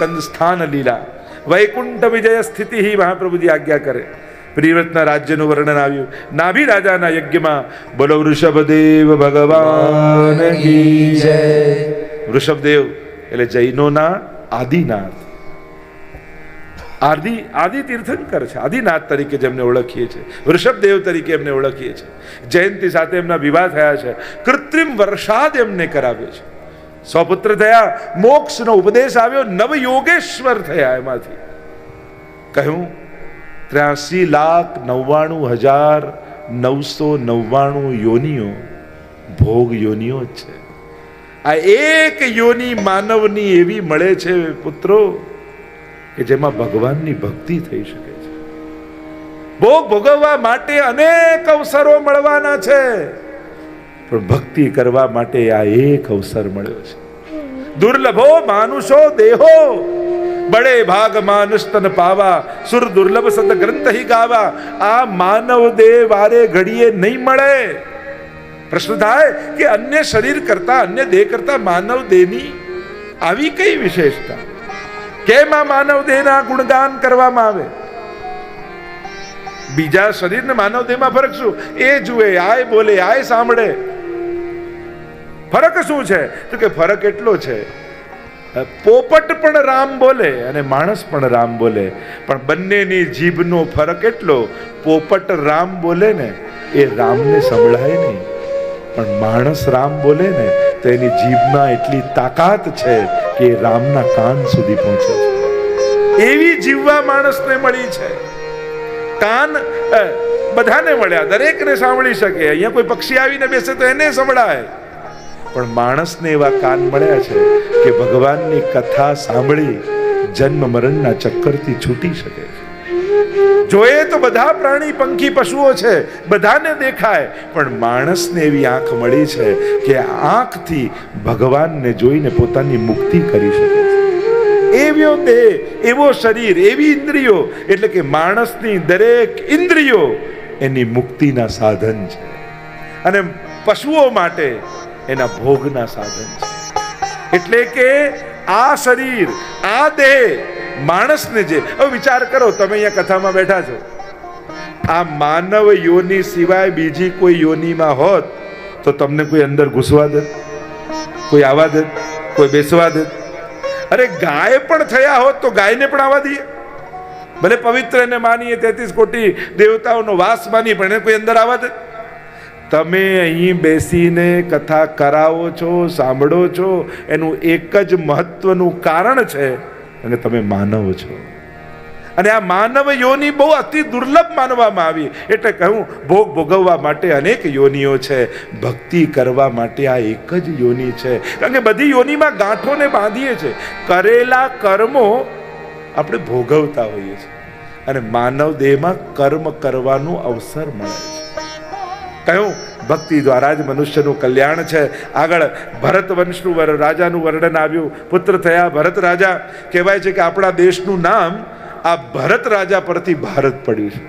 સ્કંદ સ્થાન લીલા, વૈકુંઠ વિજય સ્થિતિ મહાપ્રભુજી આજ્ઞા કરે. પ્રિવ્રતના રાજ્યનું વર્ણન આવ્યું. નાભી રાજાના યજ્ઞમાં બોલો વૃષભદેવ ભગવાન કી જય. વૃષભદેવ એટલે જૈનોના આદિનાથ, આદિ તીર્થંકર છે. આદિનાથ તરીકે જેમને ઓળખીએ છીએ, વૃષભદેવ તરીકે એમને ઓળખીએ છીએ. જયંતી સાથે એમના વિવાહ થયા છે. કૃત્રિમ વર્ષાદ એમને કરાવ્યો છે. 100 પુત્ર થયા, મોક્ષનો ઉપદેશ આવ્યો, નવ યોગેશ્વર થયા. એમાંથી કહ્યું 83,99,999 યોનિઓ ભોગ યોનિઓ જ છે. આ એક યોની માનવની એવી મળે છે પુત્રો કે જેમાં ભગવાનની ભક્તિ થઈ શકે છે. ભોગ ભોગવવા માટે અનેક અવસરો મળવાના છે, પણ ભક્તિ કરવા માટે આ એક અવસર મળ્યો છે. દુર્લભો માનુષો દેહો, બડે ભાગ માનુષ તન પાવા, સુર દુર્લભ સંત ગ્રંથ હી ગાવા. આ માનવ દેહ વારે ઘડીએ નહીં મળે. પ્રશ્ન થાય કે અન્ય શરીર કરતા, અન્ય દેહ કરતા માનવ દેહની આવી કઈ વિશેષતા? કેમ આ માનવ દેહના ગુણગાન કરવામાં આવે? બીજા શરીરને માનવ દેહમાં ફરક શું? એ જુએ, આય બોલે, આય સાંભળે. ફરક શું છે? તો કે ફરક એટલો છે, પોપટ પણ રામ બોલે અને માણસ પણ રામ બોલે, પણ બંનેની જીભનો ફરક એટલો, પોપટ રામ બોલે ને એ રામને સંભળાય નહીં, પણ માણસ રામ બોલે ને તો એની જીભમાં એટલી તાકાત છે કે એ રામના કાન સુધી પહોંચે છે. એવી જીવવા માણસને મળી છે. કાન બધાને મળ્યા, દરેકને સાંભળી શકે. અહીંયા કોઈ પક્ષી આવીને બેસે તો એને સંભળાય, પણ માણસને એવા કાન મળ્યા છે કે ભગવાનની કથા સાંભળી જન્મ મરણના ચક્કરથી છૂટી શકે છે. જોઈએ તો બધા પ્રાણી પંખી પશુઓ છે, બધાને દેખાય, પણ માણસને એવી આંખ મળી છે કે આંખથી ભગવાનને જોઈને પોતાની મુક્તિ કરી શકે છે. એવો દેહ, એવો શરીર, એવી ઇન્દ્રિયો, એટલે કે માણસની દરેક ઇન્દ્રિયો એની મુક્તિના સાધન છે, અને પશુઓ માટે એના ભોગના સાધન છે. એટલે કે આ શરીર, આ દેહ માણસને જે, હવે વિચાર કરો, તમે અહીંયા કથામાં બેઠા છો, આ માનવ યોની સિવાય બીજી કોઈ યોનીમાં હોત તો તમને કોઈ અંદર ઘૂસવા દે? કોઈ આવવા દે? કોઈ બેસવા દે? અરે ગાય પણ થયા હોત તો ગાયને પણ આવવા દઈએ? ભલે પવિત્ર એને માનીએ, 33 કોટી દેવતાઓનો વાસ માની, પણ એને કોઈ અંદર આવવા દે? તમે અહીં બેસીને કથા કરાવો છો, સાંભળો છો, એનું એક જ મહત્વનું કારણ છે, અને તમે માનવ છો. અને આ માનવ યોની બહુ અતિ દુર્લભ માનવામાં આવી. એટલે કહું, ભોગ ભોગવવા માટે અનેક યોનીઓ છે, ભક્તિ કરવા માટે આ એક જ યોની છે. કારણ કે બધી યોનીમાં ગાંઠોને બાંધીએ છે, કરેલા કર્મો આપણે ભોગવતા હોઈએ છીએ, અને માનવ દેહમાં કર્મ કરવાનો અવસર મળે છે. કહ્યું, ભક્તિ દ્વારા જ મનુષ્યનું કલ્યાણ છે. આગળ ભરત વંશનું રાજાનું વર્ણન આવ્યું. પુત્ર થયા ભરત રાજા. કહેવાય છે કે આપણા દેશનું નામ આ ભરત રાજા પરથી ભારત પડ્યું છે.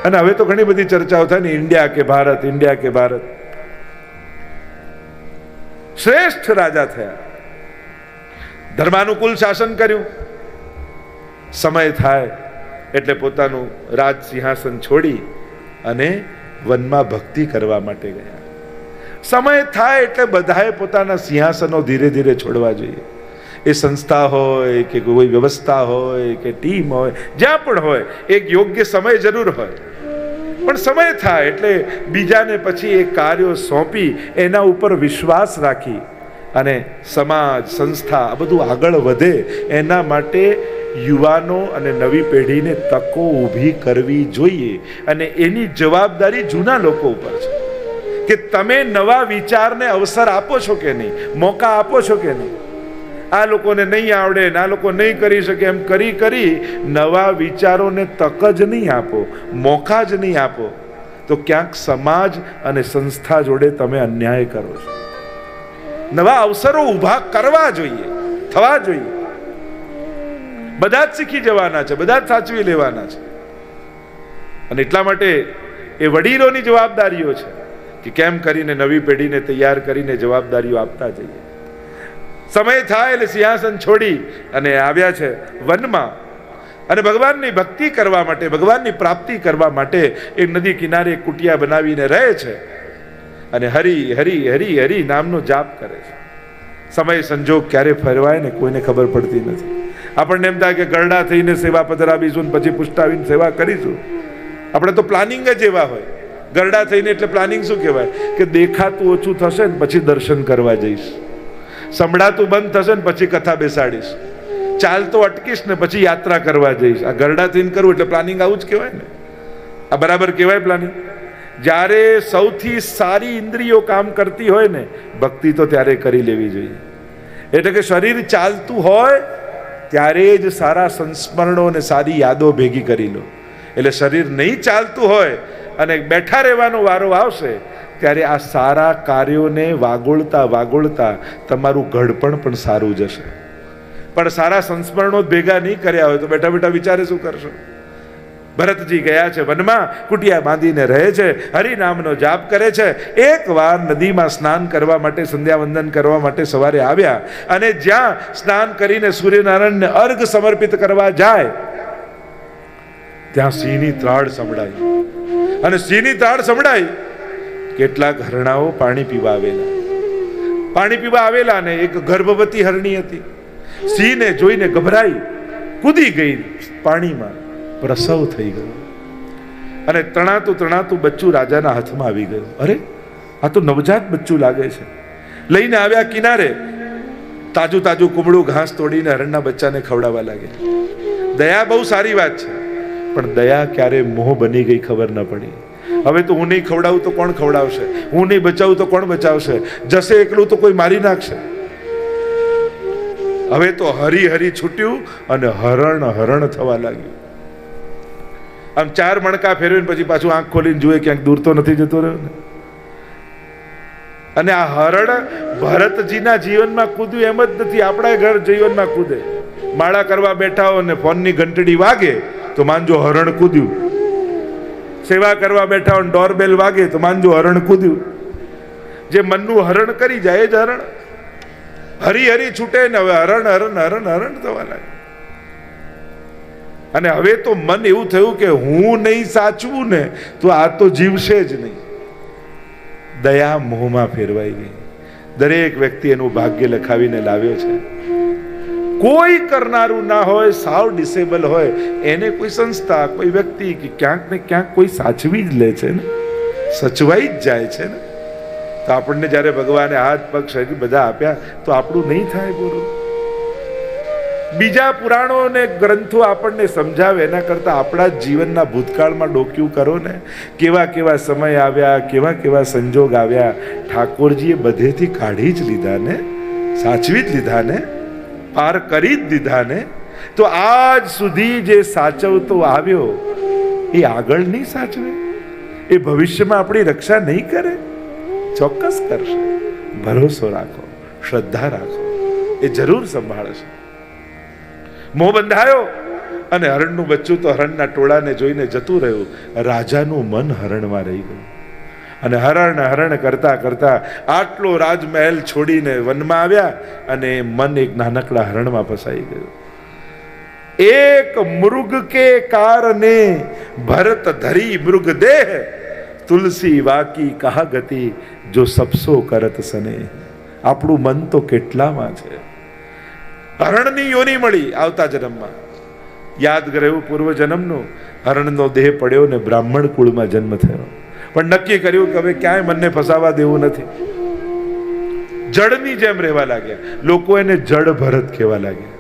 અને હવે તો ઘણી બધી ચર્ચાઓ થાય ને, ઇન્ડિયા કે ભારત, ઇન્ડિયા કે ભારત. શ્રેષ્ઠ રાજા થયા, ધર્માનુકૂળ શાસન કર્યું. સમય થાય એટલે પોતાનું રાજ સિંહાસન છોડી અને વનમાં ભક્તિ કરવા માટે ગયા. સમય થાય એટલે બધાએ પોતાના સિંહાસનો ધીરે ધીરે છોડવા જોઈએ. એ સંસ્થા હોય કે કોઈ વ્યવસ્થા હોય કે ટીમ હોય, જ્યાં પણ હોય, એક યોગ્ય સમય જરૂર હોય. પણ સમય થાય એટલે બીજાને પછી એ કાર્યો સોંપી એના ઉપર વિશ્વાસ રાખી અને સમાજ, સંસ્થા આ બધું આગળ વધે એના માટે યુવાનો અને નવી પેઢીને તકો ઊભી કરવી જોઈએ. અને એની જવાબદારી જૂના લોકો ઉપર છે કે તમે નવા વિચારને અવસર આપો છો કે નહીં, મોકા આપો છો કે નહીં. આ લોકોને નહીં આવડે ને આ લોકો નહીં કરી શકે એમ કરી નવા વિચારોને તક જ નહીં આપો, મોકા જ નહીં આપો, તો ક્યાંક સમાજ અને સંસ્થા જોડે તમે અન્યાય કરો છો. નવા અવસરો ઊભા કરવા જોઈએ, થવા જોઈએ. બધા જ શીખી જવાના છે, બધા જ સાચવી લેવાના છે. અને એટલા માટે એ વડીલોની જવાબદારીઓ છે કે કેમ કરીને નવી પેઢીને તૈયાર કરીને જવાબદારીઓ આપતા જઈએ. સમય થાય એટલે સિંહાસન છોડી અને આવ્યા છે વનમાં, અને ભગવાનની ભક્તિ કરવા માટે, ભગવાનની પ્રાપ્તિ કરવા માટે એક નદી કિનારે કુટિયા બનાવીને રહે છે અને હરી હરી હરી હરી નામનો જાપ કરે છે. સમય સંજોગ ક્યારે ફેરવાય ને કોઈને ખબર પડતી નથી. આપણને એમ થાય કે ગરડા થઈને સેવા પધરાવીશું પછી પુષ્ટાવીને સેવા કરીશું. આપણે તો પ્લાનિંગ જ એવા હોય. ગરડા થઈને એટલે પ્લાનિંગ શું કહેવાય કે દેખાતું ઓછું થશે ને પછી દર્શન કરવા જઈશ, સંભળાતું બંધ થશે ને પછી કથા બેસાડીશ, ચાલતો અટકીશ ને પછી યાત્રા કરવા જઈશ. આ ગરડા થઈને કરવું એટલે પ્લાનિંગ આવું જ કહેવાય ને. આ બરાબર કહેવાય પ્લાનિંગ? જ્યારે સૌથી સારી ઇન્દ્રિયો કામ કરતી હોય ને ભક્તિ તો ત્યારે કરી લેવી જોઈએ. એટલે કે શરીર ચાલતું હોય ત્યારે જ સારા સંસ્મરણો અને સારી યાદો ભેગી કરી લો. એટલે શરીર નહીં ચાલતું હોય અને બેઠા રહેવાનો વારો આવશે ત્યારે આ સારા કાર્યોને વાગોળતા વાગોળતા તમારું ઘડપણ પણ સારું જશે. પણ સારા સંસ્મરણો ભેગા નહીં કર્યા હોય તો બેઠા બેઠા વિચારે શું કરશો? ભરતજી ગયા છે વનમાં, કુટિયા બાંધીને રહે છે, હરિનામનો જાપ કરે છે. એકવાર નદીમાં સ્નાન કરવા માટે, સંધ્યાવંદન કરવા માટે સવારે આવ્યા અને જ્યાં સ્નાન કરીને સૂર્યનારાયણને અર્ઘ સમર્પિત કરવા જાય ત્યાં સિંહની ત્રાડ સંભળાઈ. અને સિંહની ત્રાડ સંભળાઈ, કેટલાક હરણાઓ પાણી પીવા આવેલા ને એક ગર્ભવતી હરણી હતી. સિંહને જોઈને ગભરાઈ કૂદી ગઈ પાણીમાં, પ્રસવ થઈ ગયો અને તણાતું બચ્ચું રાજાના હાથમાં આવી ગયું. અરે આ તો નવજાત બચ્ચું લાગે છે. લઈને આવ્યા કિનારે, તાજું કુમળું ઘાસ તોડીને હરણના બચ્ચાને ખવડાવવા લાગ્યા. દયા બહુ સારી વાત છે, પણ દયા ક્યારે મોહ બની ગઈ ખબર ન પડી. હવે તો હું નહીં ખવડાવું તો કોણ ખવડાવશે, હું નહીં બચાવું તો કોણ બચાવશે, જશે એકલું તો કોઈ મારી નાખશે. હવે તો હરી હરી છૂટ્યું અને હરણ થવા લાગ્યું. આમ 4 મણકા ફેરવીને પછી પાછું આંખ ખોલીને જુએ ક્યાંક દૂર તો નથી જતો રહ્યો ને. અને આ હરણ ભરતજીના જીવનમાં કૂદ્યું એમ જ નથી, આપણા ઘર જીવનમાં કૂદે. માળા કરવા બેઠા હો ને ફોનની ઘંટડી વાગે તો માનજો હરણ કૂદ્યું. સેવા કરવા બેઠા હોય ડોરબેલ વાગે તો માનજો હરણ કૂદ્યું. જે મનનું હરણ કરી જાય એ જ હરણ. હરી હરી છૂટે ને હવે હરણ થવા લાગે. અને હવે તો મન એવું થયું કે હું નહીં સાચવું ને તો આ તો જીવશે જ નહીં. દયા મોહમાં ફેરવાઈ ગઈ. દરેક વ્યક્તિ એનું ભાગ્ય લખાવીને લાવ્યો છે. કોઈ કરનારું ના હોય, સાવ ડિસેબલ હોય, એને કોઈ સંસ્થા, કોઈ વ્યક્તિ કે ક્યાંક ને ક્યાંક કોઈ સાચવી જ લે છે ને, સચવાઈ જ જાય છે ને. તો આપણને જ્યારે ભગવાને હાથ પગ શરીર બધા આપ્યા તો આપણું નહીં થાય પૂરું? બીજા પુરાણો અને ગ્રંથો આપણને સમજાવે એના કરતા આપણા જીવનના ભૂતકાળમાં ડોક્યું કરો ને. કેવા સમય આવ્યા, કેવા સંજોગ આવ્યા, ઠાકોરજીએ બધેથી કાઢી જ લીધા ને, સાચવી જ લીધા ને, પાર કરી જ દીધા ને. તો આજ સુધી જે સાચવતો આવ્યો એ આગળ નહીં સાચવે? એ ભવિષ્યમાં આપણી રક્ષા નહીં કરે? ચોક્કસ કરશે. ભરોસો રાખો, શ્રદ્ધા રાખો, એ જરૂર સંભાળશે. મોહ બંધાયો અને હરણનું બચ્ચું તો હરણના ટોળાને જોઈને જતું રહ્યું. રાજાનું મન હરણમાં રહી ગયું અને હરણ કરતા આટલો રાજમહેલ છોડીને વનમાં આવ્યા અને મન એક નાનકડા હરણમાં ફસાઈ ગયું. એક મૃગ કે કારણે ભરત ધરી મૃગ દેહ, તુલસી વાકી કહા ગતિ, જો સપસો કરત સને. આપણું મન તો કેટલામાં છે. હરણની યોની મળી આવતા જન્મમાં. યાદ કર્યું પૂર્વ જન્મનું, હરણનો દેહ પડ્યો ને બ્રાહ્મણ કુળમાં જન્મ થયો. પણ નક્કી કર્યું કે હવે ક્યાંય મનને ફસાવા દેવું નથી. જડની જેમ રહેવા લાગ્યા. લોકો એને જડ ભરત કહેવા લાગ્યા.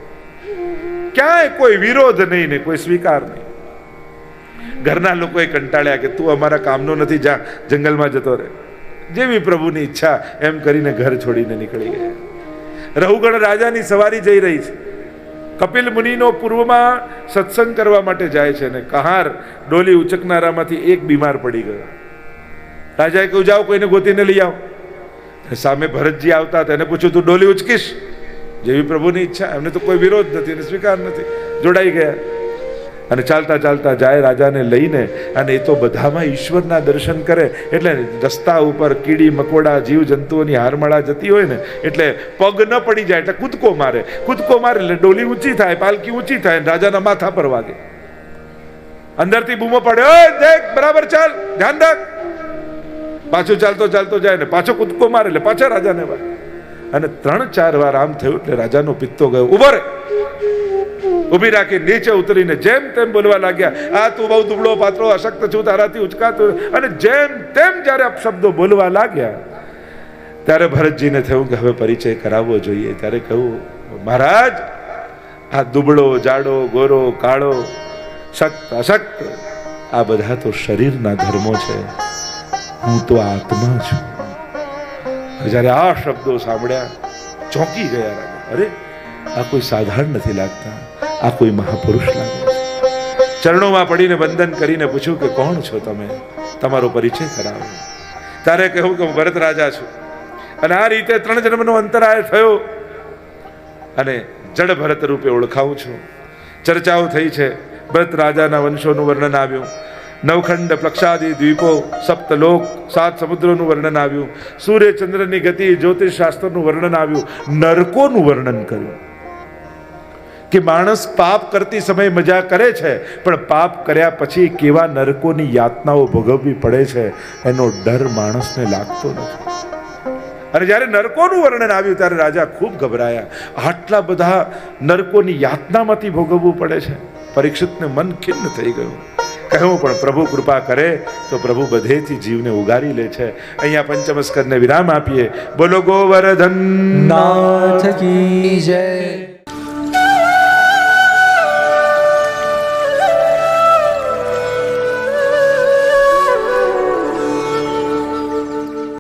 ક્યાંય કોઈ વિરોધ નહીં ને કોઈ સ્વીકાર નહીં. ઘરના લોકોએ કંટાળ્યા કે તું અમારા કામનો નથી, જા જંગલમાં જતો રહે. જેવી પ્રભુની ઈચ્છા એમ કરીને ઘર છોડીને નીકળી ગયા. રહુગણ રાજાની સવારી જઈ રહી છે. કપિલ મુનિનો પૂર્વમાં સત્સંગ કરવા માટે જાય છે ને કહાર ડોલી ઉચકનારામાંથી એક બીમાર પડી ગયો. રાજાએ કહ્યું જાઓ કોઈને ગોતીને લઈ આવો. સામે ભરતજી આવતા હતા, એને પૂછ્યું તું ડોલી ઉચકીશ? જેવી પ્રભુની ઈચ્છા. એમને તો કોઈ વિરોધ નથી અને સ્વીકાર નથી. જોડાઈ ગયા. અને ચાલતા ચાલતા જાય રાજાને લઈને, અને એ તો બધામાં ઈશ્વરના દર્શન કરે. એટલે રસ્તા ઉપર કીડી મકોડા જીવ જંતુઓની હારમાળા જતી હોય ને, એટલે પગ ન પડી જાય એટલે કૂદકો મારે એટલે ડોલી ઊંચી થાય, પાલકી ઊંચી થાય, રાજાના માથા પર વાગે. અંદરથી બૂમો પડે, ઓય દેખ બરાબર ચાલ, ધ્યાન રાખ. પાછો ચાલતો ચાલતો જાય ને પાછો કૂદકો મારે એટલે પાછા રાજાને વાગે. અને 3-4 વાર આમ થયું એટલે રાજાનો પિત્તો ગયો. ઉભો રે! ઉભી રાખી નીચે ઉતરીને જેમ તેમ બોલવા લાગ્યા, આ તું બહુ દુબળો પાતળો અશક્ત છું, તારાથી ઉચકાતું. અને જેમ તેમ જ્યારે અપશબ્દો બોલવા લાગ્યા ત્યારે ભરતજીને થયું કે હવે પરિચય કરાવવો જોઈએ. ત્યારે કહ્યું, મહારાજ, આ દુબળો જાડો ગોરો કાળો શક્ત અશક્ત આ બધા તો શરીરના ધર્મો છે, હું તો આત્મા છું. જ્યારે આ શબ્દો સાંભળ્યા ચોંકી ગયા રાજા. અરે, આ કોઈ સાધારણ નથી લાગતા, આ કોઈ મહાપુરુષ લાગે છે. ચરણોમાં પડીને વંદન કરીને પૂછ્યું કે કોણ છો તમે, તમારો પરિચય કરાવો. ત્યારે કહ્યું કે હું ભરત રાજા છું, અને આ રીતે 3 જન્મનો અંતરાય થયો અને જડ ભરત રૂપે ઓળખાવું છું. ચર્ચાઓ થઈ છે, ભરત રાજાના વંશોનું વર્ણન આવ્યું, નવખંડ પ્લક્ષાદી દ્વીપો, સપ્તલોક, 7 સમુદ્રોનું વર્ણન આવ્યું, સૂર્ય ચંદ્રની ગતિ, જ્યોતિષ શાસ્ત્રનું વર્ણન આવ્યું, નરકોનું વર્ણન કર્યું કે માણસ પાપ કરતી સમયે મજા કરે છે, પણ પાપ કર્યા પછી કેવા નરકોની યાતનાઓ ભોગવવી પડે છે એનો ડર માણસને લાગતો નથી. અને જ્યારે નરકોનું વર્ણન આવ્યું ત્યારે રાજા ખૂબ ગભરાયા. આટલા બધા નરકોની યાતનામાંથી ભોગવવું પડે છે. પરીક્ષિતને મન ખિન્ન થઈ ગયું. કહ્યું પણ પ્રભુ કૃપા કરે તો પ્રભુ બધેથી જીવને ઉગારી લે છે. અહીંયા પંચમ સ્કંદને વિરામ આપીએ. બોલો ગોવર્ધન નાથ કી જય.